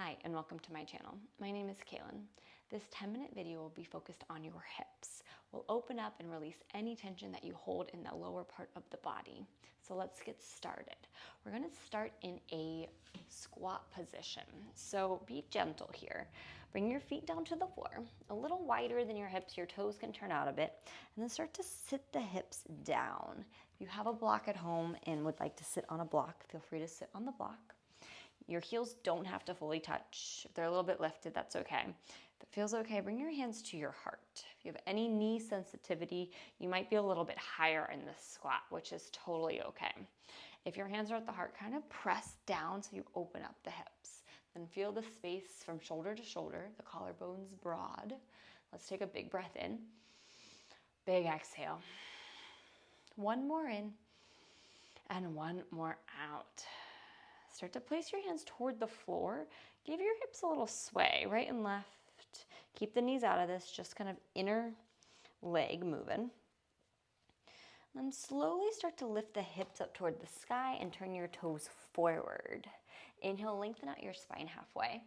Hi, and welcome to my channel. My name is Kaylin. This 10-minute video will be focused on your hips. We'll open up and release any tension that you hold in the lower part of the body. So let's get started. We're gonna start in a squat position. So be gentle here. Bring your feet down to the floor, a little wider than your hips. Your toes can turn out a bit, and then start to sit the hips down. If you have a block at home and would like to sit on a block, feel free to sit on the block. Your heels don't have to fully touch. If they're a little bit lifted, that's okay. If it feels okay, bring your hands to your heart. If you have any knee sensitivity, you might be a little bit higher in this squat, which is totally okay. If your hands are at the heart, kind of press down so you open up the hips. Then feel the space from shoulder to shoulder, the collarbones broad. Let's take a big breath in. Big exhale. One more in and one more out. Start to place your hands toward the floor. Give your hips a little sway, right and left. Keep the knees out of this, just kind of inner leg moving. Then slowly start to lift the hips up toward the sky and turn your toes forward. Inhale, lengthen out your spine halfway.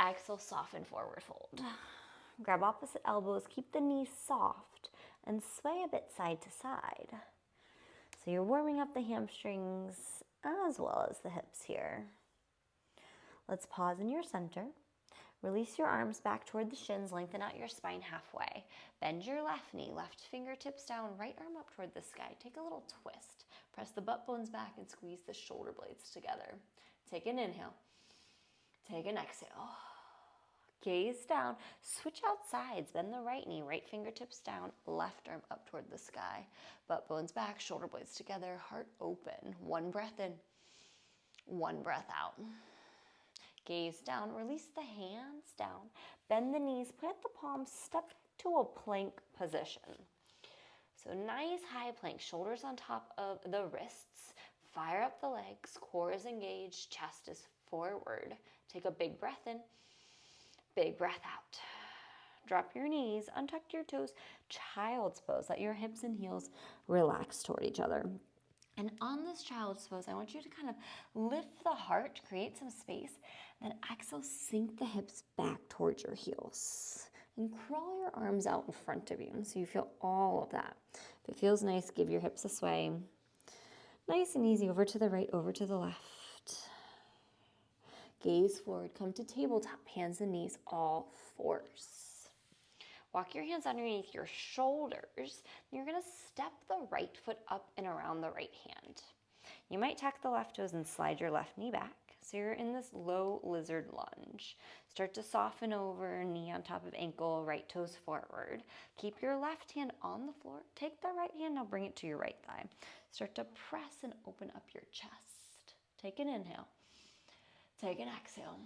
Exhale, soften, forward fold. Grab opposite elbows, keep the knees soft, and sway a bit side to side. So you're warming up the hamstrings as well as the hips here. Let's pause in your center. Release your arms back toward the shins, lengthen out your spine halfway. Bend your left knee, left fingertips down, right arm up toward the sky. Take a little twist. Press the butt bones back and squeeze the shoulder blades together. Take an inhale. Take an exhale. Gaze down. Switch out sides. Bend the right knee, right fingertips down, left arm up toward the sky. Butt bones back, shoulder blades together, heart open. One breath in, one breath out. Gaze down, release the hands down. Bend the knees, plant the palms, step to a plank position. So nice high plank, shoulders on top of the wrists. Fire up the legs, core is engaged, chest is forward. Take a big breath in. Big breath out. Drop your knees, untuck your toes, child's pose. Let your hips and heels relax toward each other. And on this child's pose, I want you to kind of lift the heart, create some space, then exhale, sink the hips back towards your heels. And crawl your arms out in front of you so you feel all of that. If it feels nice, give your hips a sway. Nice and easy, over to the right, over to the left. Gaze forward, come to tabletop, hands and knees, all fours. Walk your hands underneath your shoulders. You're gonna step the right foot up and around the right hand. You might tuck the left toes and slide your left knee back. So you're in this low lizard lunge. Start to soften over, knee on top of ankle, right toes forward. Keep your left hand on the floor. Take the right hand, now bring it to your right thigh. Start to press and open up your chest. Take an inhale. Take an exhale.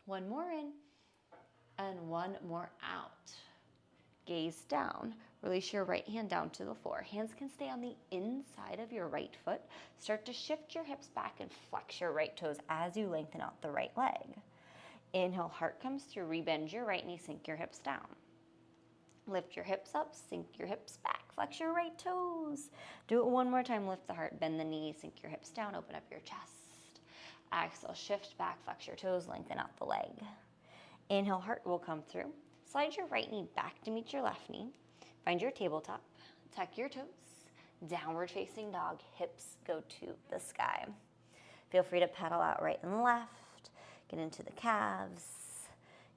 One more in and one more out. Gaze down. Release your right hand down to the floor. Hands can stay on the inside of your right foot. Start to shift your hips back and flex your right toes as you lengthen out the right leg. Inhale, heart comes through. Rebend your right knee, sink your hips down. Lift your hips up, sink your hips back, flex your right toes. Do it one more time. Lift the heart, bend the knee, sink your hips down, open up your chest. Exhale, shift back, flex your toes, lengthen out the leg. Inhale, heart will come through. Slide your right knee back to meet your left knee. Find your tabletop, tuck your toes, downward facing dog, hips go to the sky. Feel free to pedal out right and left, get into the calves,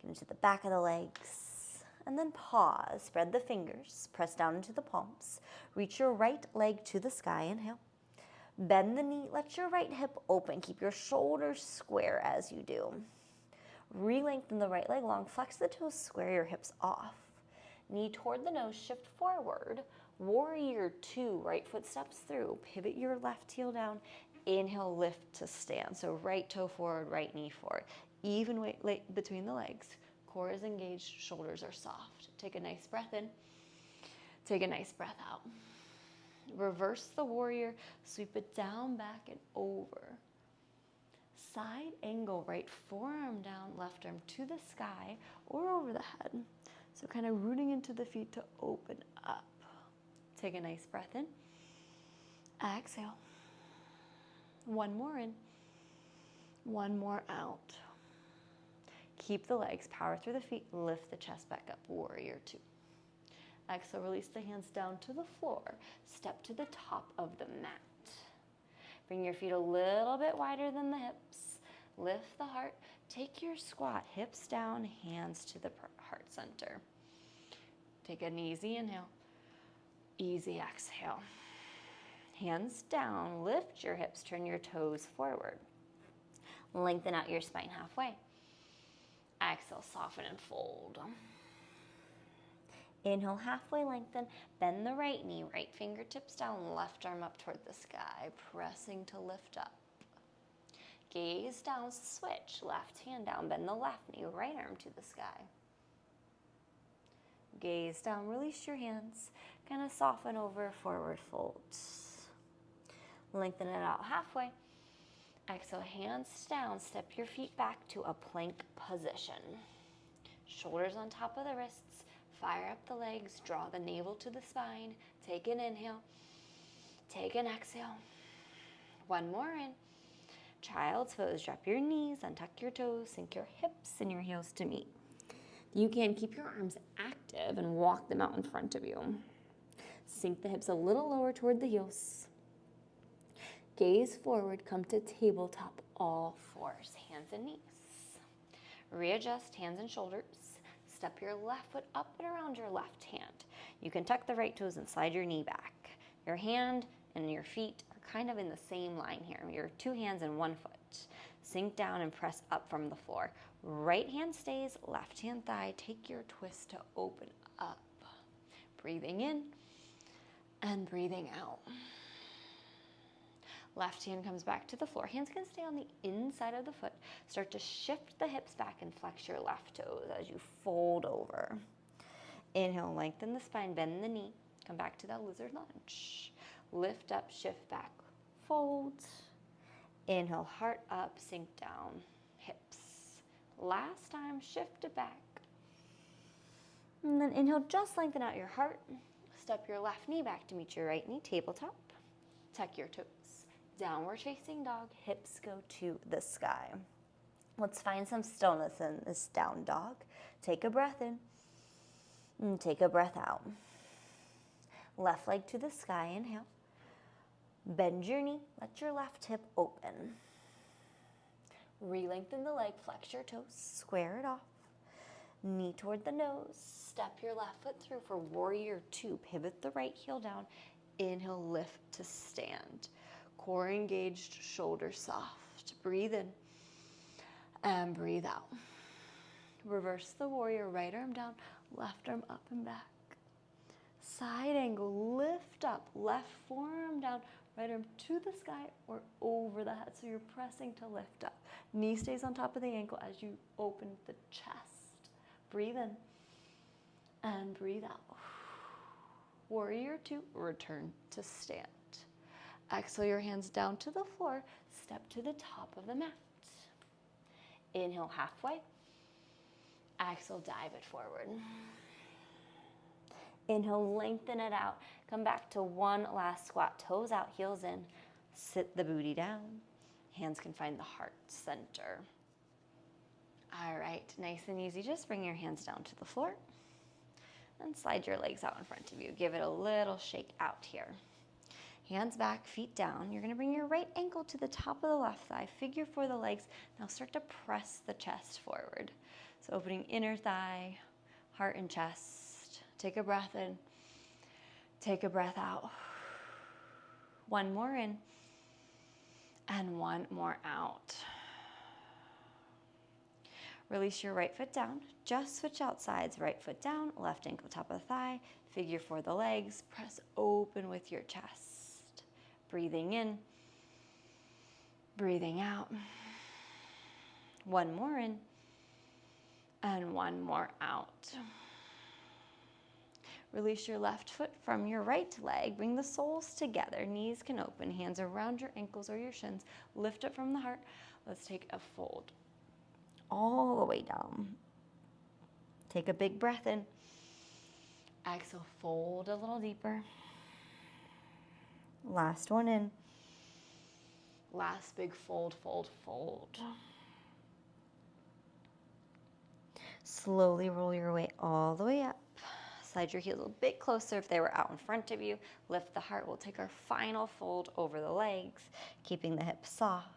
get into the back of the legs, and then pause, spread the fingers, press down into the palms, reach your right leg to the sky, inhale. Bend the knee, let your right hip open. Keep your shoulders square as you do. Re-lengthen the right leg long, flex the toes, square your hips off. Knee toward the nose, shift forward. Warrior two, right foot steps through. Pivot your left heel down. Inhale, lift to stand. So right toe forward, right knee forward. Even weight between the legs. Core is engaged, shoulders are soft. Take a nice breath in. Take a nice breath out. Reverse the warrior, sweep it down, back, and over. Side angle, right forearm down, left arm to the sky or over the head. So kind of rooting into the feet to open up. Take a nice breath in. Exhale. One more in. One more out. Keep the legs, power through the feet, lift the chest back up, warrior two. Exhale, release the hands down to the floor. Step to the top of the mat. Bring your feet a little bit wider than the hips. Lift the heart. Take your squat, hips down, hands to the heart center. Take an easy inhale, easy exhale. Hands down, lift your hips, turn your toes forward. Lengthen out your spine halfway. Exhale, soften and fold. Inhale, halfway lengthen, bend the right knee, right fingertips down, left arm up toward the sky, pressing to lift up. Gaze down, switch, left hand down, bend the left knee, right arm to the sky. Gaze down, release your hands, kind of soften over, forward fold. Lengthen it out halfway. Exhale, hands down, step your feet back to a plank position. Shoulders on top of the wrists, fire up the legs, draw the navel to the spine. Take an inhale, take an exhale. One more in. Child's pose, drop your knees, untuck your toes, sink your hips and your heels to meet. You can keep your arms active and walk them out in front of you. Sink the hips a little lower toward the heels. Gaze forward, come to tabletop, all fours, hands and knees. Readjust hands and shoulders. Step your left foot up and around your left hand. You can tuck the right toes and slide your knee back. Your hand and your feet are kind of in the same line here. Your two hands and one foot. Sink down and press up from the floor. Right hand stays, left hand thigh. Take your twist to open up. Breathing in and breathing out. Left hand comes back to the floor. Hands can stay on the inside of the foot. Start to shift the hips back and flex your left toes as you fold over. Inhale, lengthen the spine, bend the knee. Come back to that lizard lunge. Lift up, shift back, fold. Inhale, heart up, sink down, hips. Last time, shift it back. And then inhale, just lengthen out your heart. Step your left knee back to meet your right knee, tabletop. Tuck your toes. Downward facing dog, hips go to the sky. Let's find some stillness in this down dog. Take a breath in and take a breath out. Left leg to the sky, inhale. Bend your knee, let your left hip open. Re-lengthen the leg, flex your toes, square it off. Knee toward the nose, step your left foot through for warrior two. Pivot the right heel down, inhale, lift to stand. Core engaged, shoulders soft. Breathe in and breathe out. Reverse the warrior, right arm down, left arm up and back. Side angle, lift up, left forearm down, right arm to the sky or over the head. So you're pressing to lift up. Knee stays on top of the ankle as you open the chest. Breathe in and breathe out. Warrior two, return to stand. Exhale your hands down to the floor. Step to the top of the mat. Inhale halfway. Exhale, dive it forward. Inhale, lengthen it out. Come back to one last squat. Toes out, heels in. Sit the booty down. Hands can find the heart center. All right, nice and easy. Just bring your hands down to the floor and slide your legs out in front of you. Give it a little shake out here. Hands back, feet down. You're gonna bring your right ankle to the top of the left thigh. Figure four the legs. Now start to press the chest forward. So opening inner thigh, heart and chest. Take a breath in, take a breath out. One more in, and one more out. Release your right foot down. Just switch out sides. Right foot down, left ankle top of the thigh. Figure four the legs. Press open with your chest. Breathing in, breathing out. One more in, and one more out. Release your left foot from your right leg. Bring the soles together. Knees can open. Hands around your ankles or your shins. Lift up from the heart. Let's take a fold all the way down. Take a big breath in. Exhale, fold a little deeper. Last one in. Last big fold, fold, fold. Slowly roll your weight all the way up. Slide your heels a bit closer if they were out in front of you. Lift the heart. We'll take our final fold over the legs, keeping the hips soft.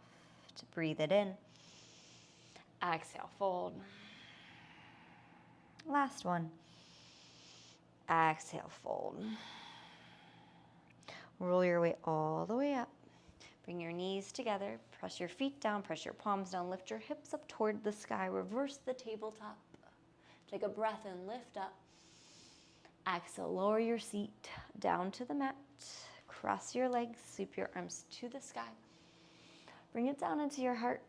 Breathe it in. Exhale, fold. Last one. Exhale, fold. Roll your weight all the way up. Bring your knees together. Press your feet down. Press your palms down. Lift your hips up toward the sky. Reverse the tabletop. Take a breath and lift up. Exhale, lower your seat down to the mat. Cross your legs. Sweep your arms to the sky. Bring it down into your heart.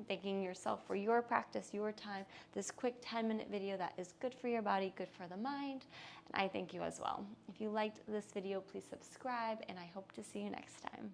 Thanking yourself for your practice, your time, this quick 10-minute video that is good for your body, good for the mind, and I thank you as well. If you liked this video, please subscribe, and I hope to see you next time.